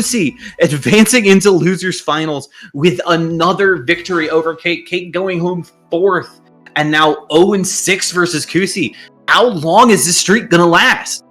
Kusi advancing into losers finals with another victory over Kate. Kate going home 4th, and now 0-6 versus Kusi. How long is this streak gonna last?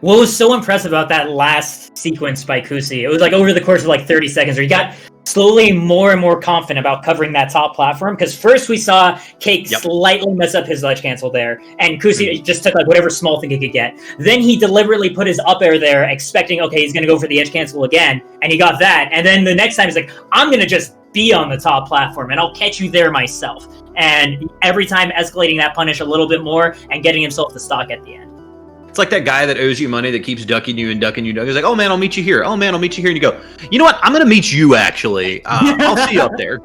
What was so impressive about that last sequence by Kusi, it was like over the course of like 30 seconds where he got slowly more and more confident about covering that top platform, because first we saw Cake slightly mess up his ledge cancel there, and Kusi just took like whatever small thing he could get. Then he deliberately put his up air there, expecting, okay, he's going to go for the edge cancel again, and he got that. And then the next time he's like, I'm going to just be on the top platform, and I'll catch you there myself. And every time escalating that punish a little bit more and getting himself the stock at the end. It's like that guy that owes you money that keeps ducking you and ducking you. He's like, oh man, I'll meet you here. Oh man, I'll meet you here. And you go, you know what? I'm going to meet you actually. I'll see you up there.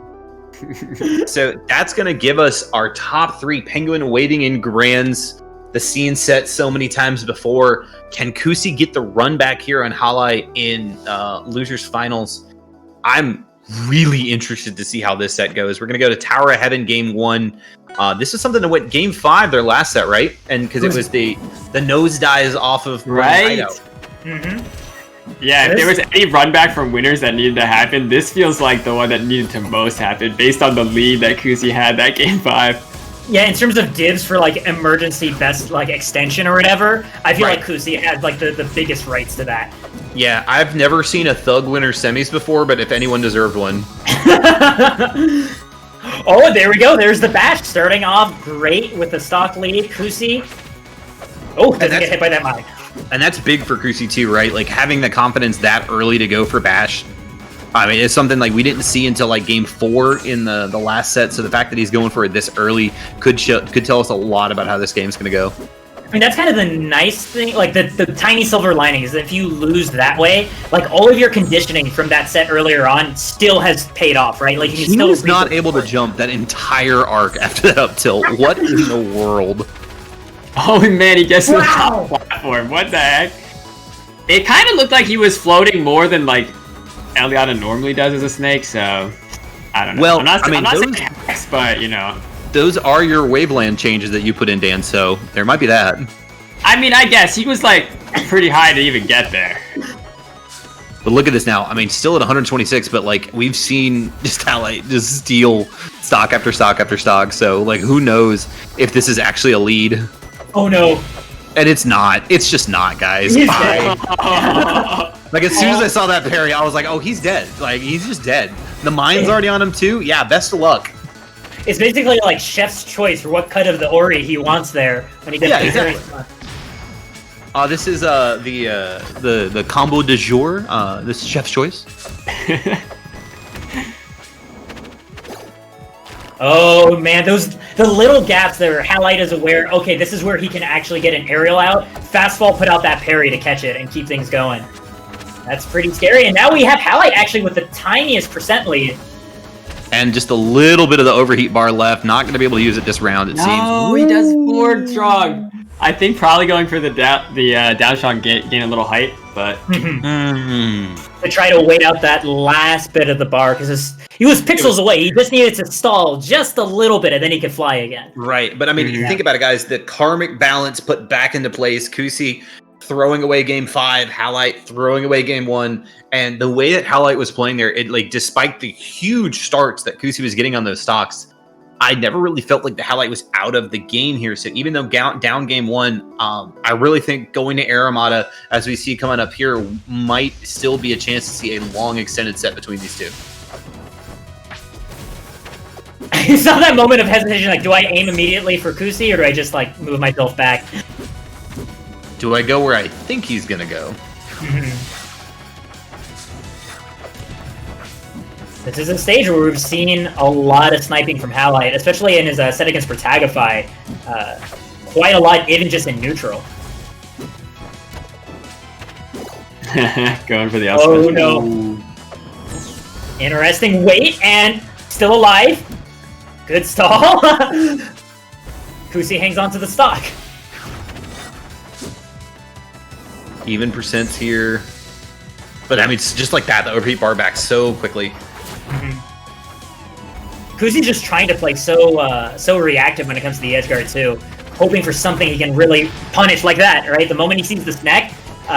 So that's going to give us our top 3. Penguin waiting in Grands. The scene set so many times before. Can Kusi get the run back here on Halite in Losers Finals? I'm really interested to see how this set goes. We're going to go to Tower of Heaven Game 1. This is something that went Game 5, their last set, right? And because it was the nose dives off of right. Yeah, if there was any run back from winners that needed to happen, this feels like the one that needed to most happen based on the lead that Kusi had that Game 5. Yeah, in terms of divs for like emergency best like extension or whatever, I feel like Kusi had like the biggest rights to that. Yeah, I've never seen a Thug winner semis before, but if anyone deserved one. Oh, there we go. There's the bash starting off great with the stock lead. Kusi. Oh, doesn't get hit by that mine. And that's big for Kusi too, right? Like having the confidence that early to go for bash. I mean, it's something like we didn't see until like Game 4 in the last set. So the fact that he's going for it this early could tell us a lot about how this game's going to go. I mean, that's kind of the nice thing, like the tiny silver lining is that if you lose that way, like all of your conditioning from that set earlier on still has paid off, right? Like he was not able to jump that entire arc after that up tilt. What in the world? Oh man, he gets to the top platform. What the heck? It kind of looked like he was floating more than like Eliana normally does as a snake, so I don't know. Well, I'm not saying hacks, but you know. Those are your waveland changes that you put in, Dan, so there might be that. I mean, I guess he was like pretty high to even get there. But look at this now. I mean, still at 126, but like we've seen just Halite just steal stock after stock after stock. So like, who knows if this is actually a lead? Oh no! And it's not. It's just not, guys. Bye. Like as soon as I saw that parry, I was like, oh, he's dead. Like he's just dead. The mine's already on him too. Yeah, best of luck. It's basically like chef's choice for what cut of the Ori he wants there when he gets exactly. This is the combo du jour. This is chef's choice. Oh man, the little gaps there. Halite is aware. Okay, this is where he can actually get an aerial out. Fastfall put out that parry to catch it and keep things going. That's pretty scary. And now we have Halite actually with the tiniest percent lead. And just a little bit of the overheat bar left. Not going to be able to use it this round, it seems. Oh, he does forward strong. I think probably going for the down strong gain a little height, but... To try to wait out that last bit of the bar, because he was pixels away. He just needed to stall just a little bit, and then he could fly again. Right, but I mean, you think about it, guys. The karmic balance put back into place. Kusi throwing away Game 5, Halite throwing away Game 1, and the way that Halite was playing there, it like despite the huge starts that Kusi was getting on those stocks, I never really felt like the Halite was out of the game here. So even though down Game 1, I really think going to Aramata, as we see coming up here, might still be a chance to see a long extended set between these two. I saw that moment of hesitation, like, do I aim immediately for Kusi, or do I just like move myself back? Do I go where I think he's gonna go? This is a stage where we've seen a lot of sniping from Halite, especially in his set against Protagify. Quite a lot, even just in neutral. Going for the outside. Oh no. Interesting wait, and still alive. Good stall. Kusi hangs on to the stock. Even percents here. But I mean, it's just like that, the overheat bar back so quickly. Kusi's just trying to play so reactive when it comes to the edge guard too, hoping for something he can really punish like that, right? The moment he sees the snack,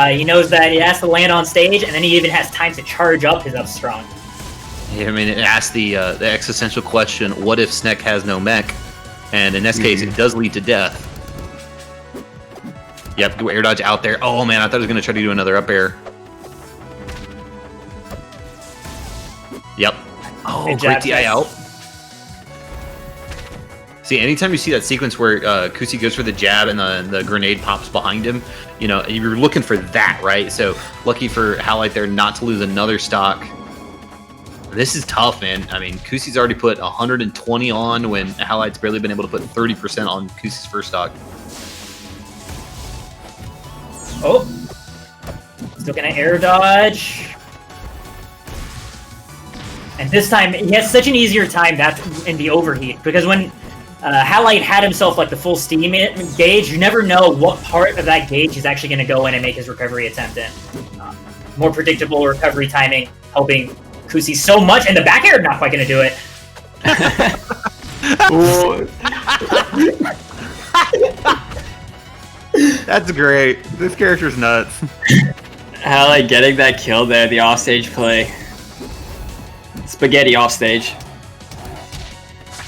He knows that he has to land on stage, and then he even has time to charge up his up strong. Yeah, I mean, it asks the existential question: what if Snek has no mech? And in this case, it does lead to death. Yep, do air dodge out there. Oh man, I thought I was gonna try to do another up air. Yep. Oh, great DI out. See, anytime you see that sequence where Kusi goes for the jab and the grenade pops behind him, you know, you're looking for that, right? So lucky for Halite there not to lose another stock. This is tough, man. I mean, Kusi's already put 120 on when Halite's barely been able to put 30% on Kusi's first stock. Oh. Still gonna air dodge. And this time, he has such an easier time that in the overheat, because when Halite had himself like the full steam gauge, you never know what part of that gauge is actually going to go in and make his recovery attempt in. More predictable recovery timing, helping Kusi so much, and the back air not quite going to do it. That's great. This character's nuts. Halite getting that kill there, the offstage play. Spaghetti offstage.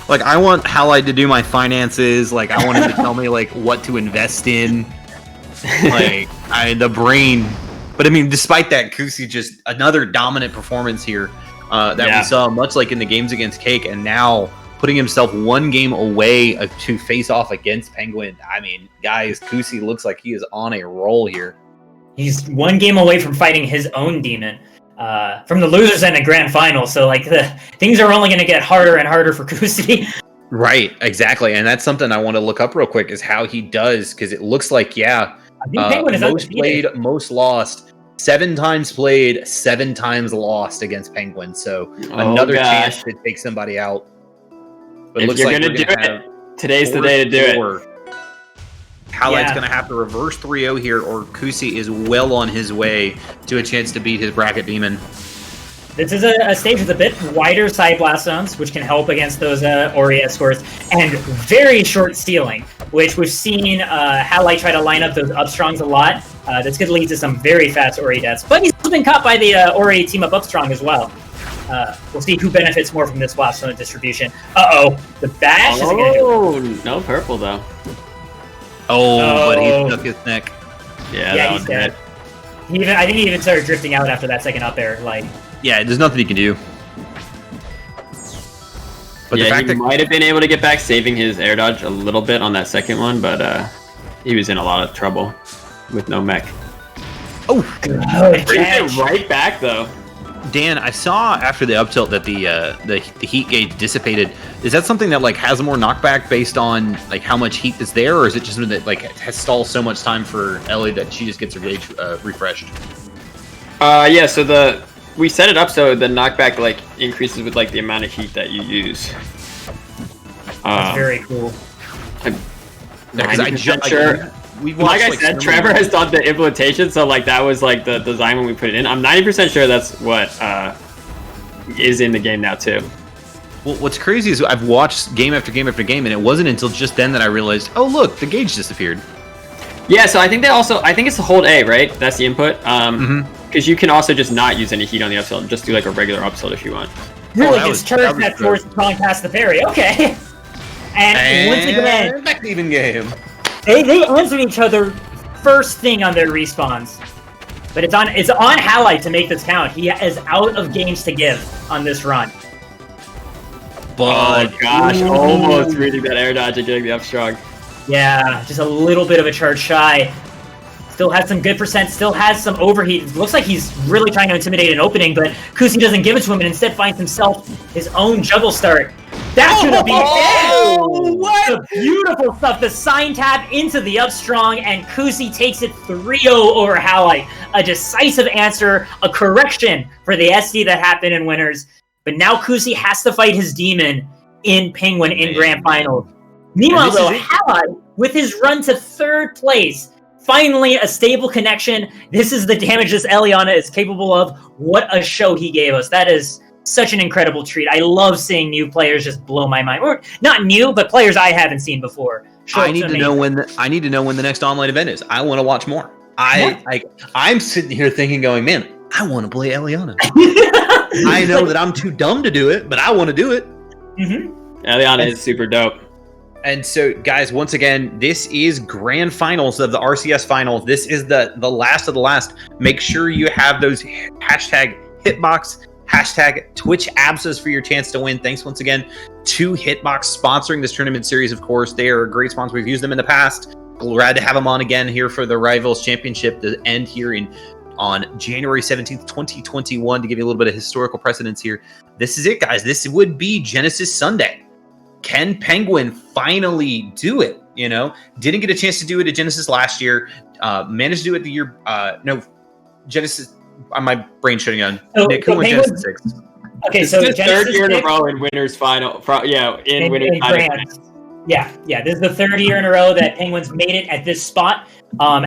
Like, I want Halite to do my finances. Like, I want him to tell me like what to invest in. Like, the brain. But I mean, despite that, Kusi just another dominant performance here that we saw, much like in the games against Cake, and now putting himself one game away to face off against Penguin. I mean, guys, Kusi looks like he is on a roll here. He's one game away from fighting his own demon. From the losers in a grand final, so like things are only going to get harder and harder for Kusi. Right, exactly, and that's something I want to look up real quick is how he does, because it looks like most played, most lost, 7 times played, 7 times lost against Penguin. So another chance to take somebody out. But if you're gonna do it, today's the day to do it. Halite's going to have to reverse 3-0 here, or Kusi is well on his way to a chance to beat his bracket demon. This is a stage with a bit wider side blast zones, which can help against those Ori scores, and very short stealing, which we've seen Halite try to line up those upstrongs a lot. That's going to lead to some very fast Ori deaths, but he's been caught by the Ori team up upstrong as well. We'll see who benefits more from this blast zone distribution. Uh-oh, the bash isn't going to do it. No purple though. Oh, but he took his neck. Yeah, he's dead. I think he even started drifting out after that second up air. Like, yeah, there's nothing he can do. But the fact he might have been able to get back, saving his air dodge a little bit on that second one, but he was in a lot of trouble with no mech. Oh, good catch. Right back though. Dan, I saw after the up tilt that the heat gauge dissipated. Is that something that like has more knockback based on like how much heat is there, or is it just something that like has stalled so much time for Ellie that she just gets her gauge refreshed? Yeah. So we set it up so the knockback like increases with like the amount of heat that you use. That's very cool. Because I just sure. Like I said, Trevor has done the implementation, so like that was like the design when we put it in. I'm 90% sure that's what is in the game now too. Well, what's crazy is I've watched game after game after game, and it wasn't until just then that I realized, oh look, the gauge disappeared. Yeah, so I think it's the hold A, right? That's the input. Because you can also just not use any heat on the up tilt, just do like a regular up tilt if you want. Really just charge that force strong past the parry. Okay. And once again, back to even game. They answered each other first thing on their respawns. But it's on Halite to make this count. He is out of games to give on this run. But oh gosh, almost reading that air dodge and getting the up strong. Yeah, just a little bit of a charge shy. Still has some good percent, still has some overheat. It looks like he's really trying to intimidate an opening, but Kusi doesn't give it to him and instead finds himself his own juggle start. That's gonna be it! What? Beautiful stuff. The sign tap into the up strong, and Kusi takes it 3-0 over Halite. A decisive answer, a correction for the SD that happened in winners. But now Kusi has to fight his demon in Penguin in Grand Finals. Meanwhile, though, Halite, with his run to 3rd place, finally a stable connection. This is the damage this Eliana is capable of. What a show he gave us. That is such an incredible treat. I love seeing new players just blow my mind. Or not new, but players I haven't seen before. I need to know when the next online event is. I want to watch more. I'm sitting here thinking, going, man, I want to play Eliana. I know that I'm too dumb to do it, but I want to do it. Mm-hmm. Eliana is super dope. And so, guys, once again, this is grand finals of the RCS finals. This is the last of the last. Make sure you have those hashtag Hitbox, hashtag Twitch Absas for your chance to win. Thanks once again to Hitbox sponsoring this tournament series, of course. They are a great sponsor. We've used them in the past. Glad to have them on again here for the Rivals Championship to end here on January 17th, 2021, to give you a little bit of historical precedence here. This is it, guys. This would be Genesis Sunday. Can Penguin finally do it? You know, didn't get a chance to do it at Genesis last year. Managed to do it the year. No, Genesis. My brain shutting down. Nick, who won Genesis 6? Okay, this so is the Genesis third year in 6, a row in winners final. In winners final. Yeah, this is the third year in a row that Penguins made it at this spot.